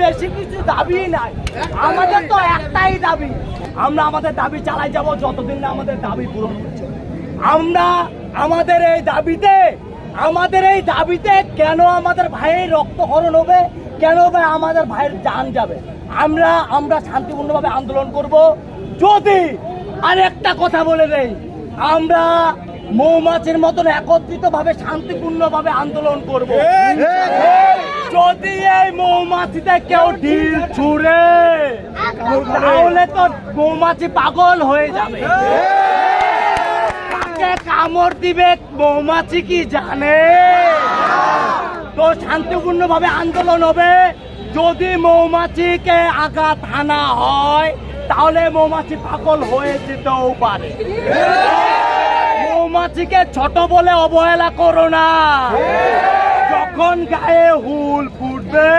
বেশি কিছু দাবি নাই, আমাদের তো একটাই দাবি, আমরা আমাদের দাবি চালাই যাব যতদিন না আমাদের দাবি পূরণ হচ্ছে। আমরা আমাদের এই দাবিতে কেন আমাদের ভাইয়ের রক্তক্ষরণ হবে, কেন ভাই আমাদের ভাইয়ের জান যাবে, আমরা শান্তিপূর্ণভাবে আন্দোলন করব। যদি আরেকটা কথা বলে দেই, আমরা মৌমাছির মতন একত্রিতভাবে শান্তিপূর্ণভাবে আন্দোলন করব। যদি এই মৌমাছিতে কেউ ঢিল ছুঁড়ে তাহলে তো মৌমাছি পাগল হয়ে যাবে। কাকে কামড় দিবে মৌমাছি কি জানে? তো শান্তিপূর্ণভাবে আন্দোলন হবে। যদি মৌমাছিকে আঘাত হানা হয় তাহলে মৌমাছি পাগল হয়ে যেতেও পারে। মৌমাছিকে ছোট বলে অবহেলা করো না। যখন গায়ে হুল ফুটবে